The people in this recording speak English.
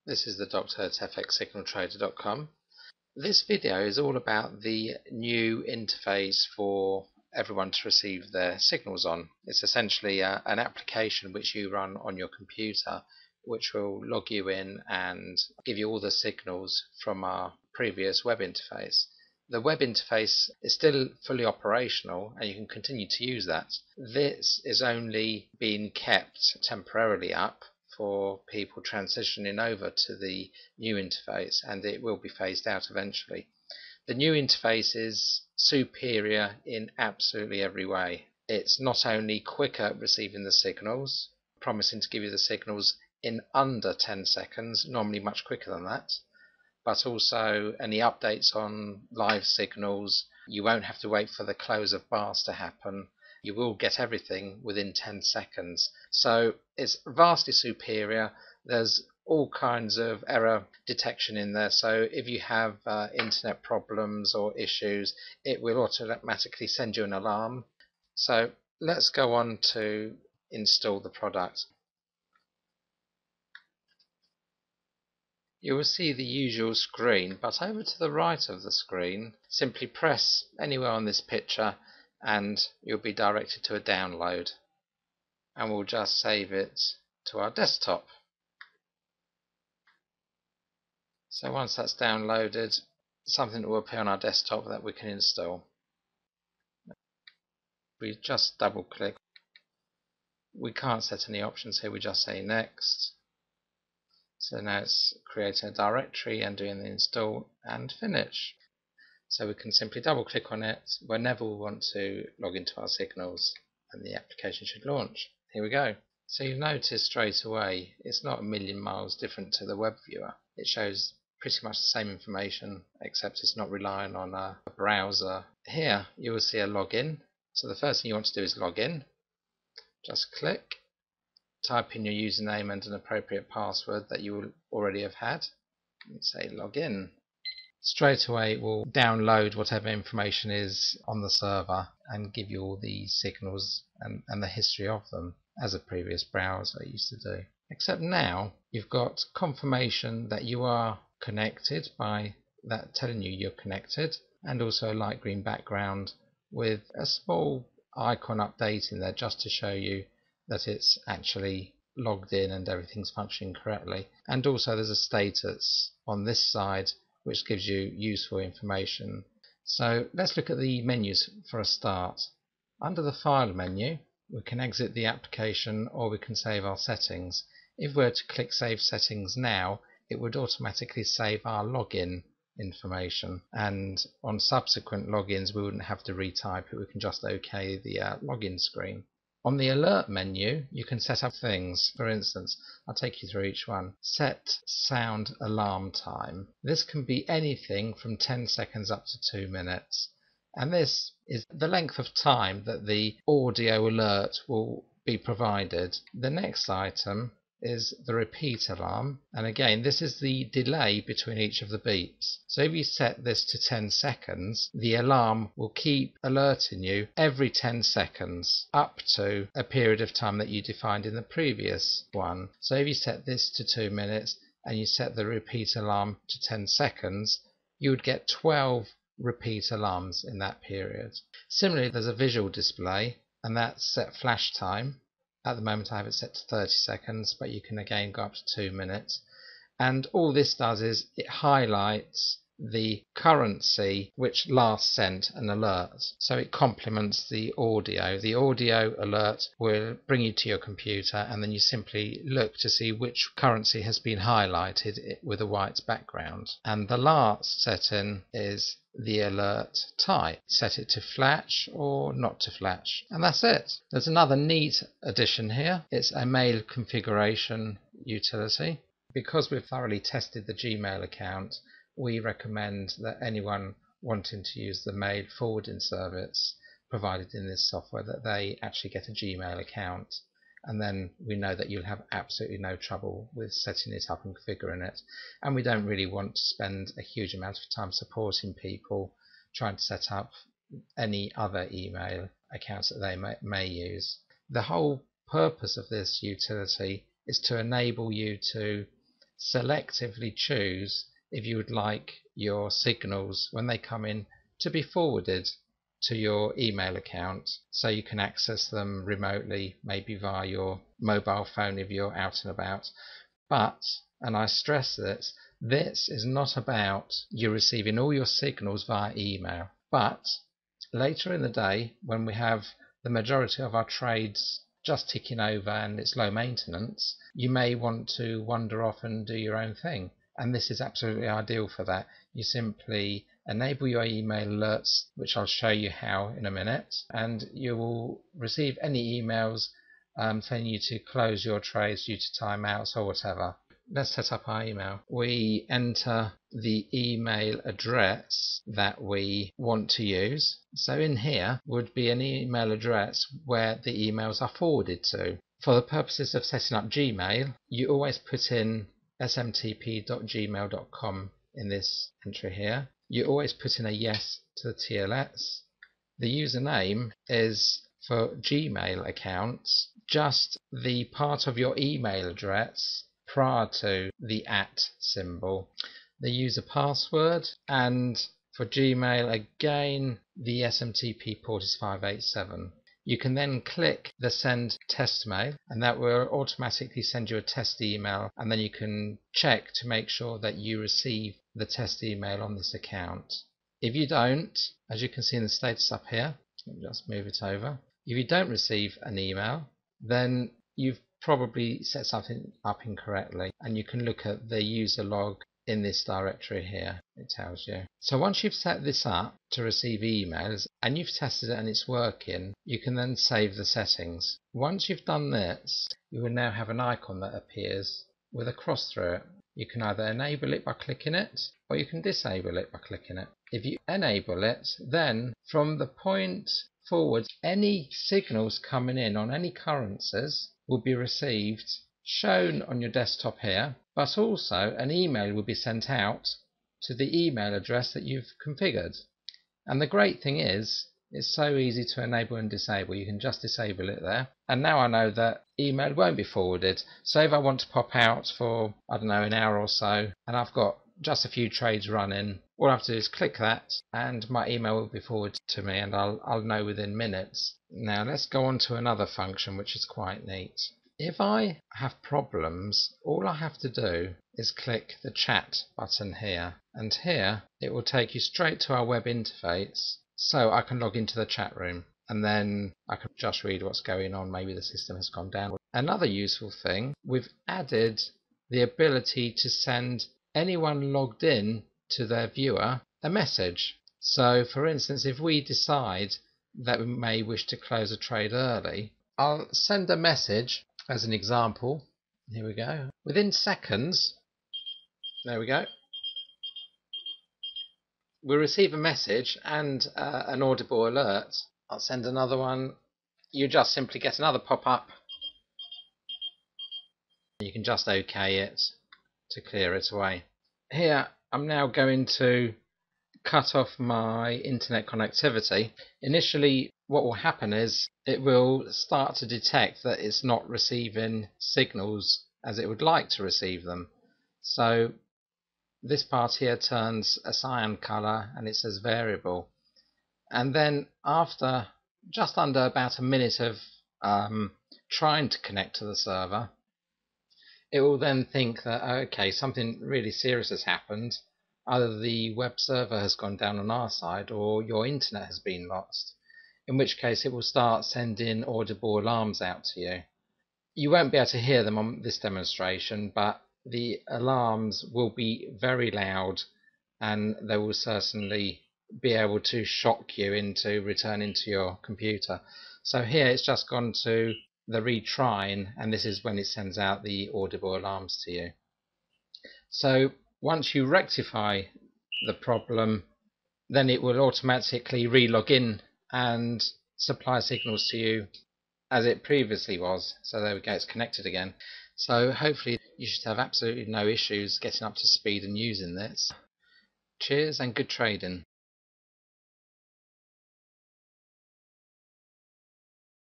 This is the Doctor at fxsignaltrader.com. This video is all about the new interface for everyone to receive their signals on. It's essentially an application which you run on your computer, which will log you in and give you all the signals from our previous web interface. The web interface is still fully operational and you can continue to use that. This is only being kept temporarily up for people transitioning over to the new interface, and it will be phased out eventually. The new interface is superior in absolutely every way. It's not only quicker at receiving the signals, promising to give you the signals in under 10 seconds, normally much quicker than that, but also any updates on live signals. You won't have to wait for the close of bars to happen. You will get everything within 10 seconds. So it's vastly superior. There's all kinds of error detection in there. So if you have internet problems or issues, it will automatically send you an alarm. So let's go on to install the product. You will see the usual screen, but over to the right of the screen, simply press anywhere on this picture and you'll be directed to a download, and we'll just save it to our desktop. So once that's downloaded, something will appear on our desktop that we can install. We just double click. We can't set any options here, we just say next. So now it's creating a directory and doing the install and finish. So we can simply double click on it whenever we want to log into our signals, and the application should launch. Here we go. So you'll notice straight away it's not a million miles different to the web viewer. It shows pretty much the same information, except it's not relying on a browser. Here you will see a login. So the first thing you want to do is log in. Just click, type in your username and an appropriate password that you will already have had, and say login. Straight away it will download whatever information is on the server and give you all the signals and the history of them, as a previous browser used to do. Except now you've got confirmation that you are connected by that telling you you're connected, and also a light green background with a small icon updating there just to show you that it's actually logged in and everything's functioning correctly. And also there's a status on this side which gives you useful information. So let's look at the menus for a start. Under the File menu, we can exit the application or we can save our settings. If we were to click Save Settings now, it would automatically save our login information, and on subsequent logins we wouldn't have to retype it, we can just OK the login screen. On the Alert menu, you can set up things. For instance, I'll take you through each one. Set sound alarm time. This can be anything from 10 seconds up to 2 minutes. And this is the length of time that the audio alert will be provided. The next item is the repeat alarm, and again this is the delay between each of the beeps. So if you set this to 10 seconds, the alarm will keep alerting you every 10 seconds up to a period of time that you defined in the previous one. So if you set this to 2 minutes and you set the repeat alarm to 10 seconds, you would get 12 repeat alarms in that period. Similarly, there's a visual display, and that's set flash time. At the moment I have it set to 30 seconds, but you can again go up to 2 minutes. And all this does is it highlights the currency which last sent an alert. So it complements the audio. The audio alert will bring you to your computer, and then you simply look to see which currency has been highlighted with a white background. And the last setting is the alert type. Set it to flash or not to flash, and that's it. There's another neat addition here. It's a mail configuration utility. Because we've thoroughly tested the Gmail account, we recommend that anyone wanting to use the mail forwarding service provided in this software, that they actually get a Gmail account, and then we know that you'll have absolutely no trouble with setting it up and configuring it. And we don't really want to spend a huge amount of time supporting people trying to set up any other email accounts that they may use. The whole purpose of this utility is to enable you to selectively choose if you would like your signals when they come in to be forwarded to your email account, so you can access them remotely, maybe via your mobile phone if you're out and about. But, and I stress this is not about you receiving all your signals via email, but later in the day, when we have the majority of our trades just ticking over and it's low maintenance, you may want to wander off and do your own thing, and this is absolutely ideal for that. You simply enable your email alerts, which I'll show you how in a minute, and you will receive any emails telling you to close your trades due to timeouts or whatever. Let's set up our email. We enter the email address that we want to use. So in here would be an email address where the emails are forwarded to. For the purposes of setting up Gmail, you always put in smtp.gmail.com in this entry here. You always put in a yes to the TLS. The username is, for Gmail accounts, just the part of your email address prior to the @ symbol. The user password, and for Gmail again the SMTP port is 587. You can then click the send test mail, and that will automatically send you a test email, and then you can check to make sure that you receive the test email on this account. If you don't, as you can see in the status up here, let me just move it over. If you don't receive an email, then you've probably set something up incorrectly, and you can look at the user log in this directory here. It tells you. So once you've set this up to receive emails and you've tested it and it's working, you can then save the settings. Once you've done this, you will now have an icon that appears with a cross through it. You can either enable it by clicking it, or you can disable it by clicking it. If you enable it, then from the point forward, any signals coming in on any currencies will be received, shown on your desktop here, but also an email will be sent out to the email address that you've configured. And the great thing is, it's so easy to enable and disable. You can just disable it there. And now I know that email won't be forwarded. So if I want to pop out for, I don't know, an hour or so, and I've got just a few trades running, all I have to do is click that and my email will be forwarded to me, and I'll know within minutes. Now let's go on to another function which is quite neat. If I have problems, all I have to do is click the chat button here, and here it will take you straight to our web interface, so I can log into the chat room and then I can just read what's going on. Maybe the system has gone down. Another useful thing, we've added the ability to send anyone logged in to their viewer a message. So for instance, if we decide that we may wish to close a trade early, I'll send a message as an example. Here we go. Within seconds, there we go, we'll receive a message and an audible alert. I'll send another one. You just simply get another pop-up. You can just OK it to clear it away. Here I'm now going to cut off my internet connectivity. Initially what will happen is it will start to detect that it's not receiving signals as it would like to receive them. So this part here turns a cyan color and it says variable, and then after just under about a minute of trying to connect to the server, it will then think that okay, something really serious has happened. Either the web server has gone down on our side or your internet has been lost, in which case it will start sending audible alarms out to you. You won't be able to hear them on this demonstration, but the alarms will be very loud and they will certainly be able to shock you into returning to your computer. So here it's just gone to the retrying, and this is when it sends out the audible alarms to you. So once you rectify the problem, then it will automatically re-log in and supply signals to you as it previously was. So there we go, it's connected again. So hopefully you should have absolutely no issues getting up to speed and using this. Cheers and good trading.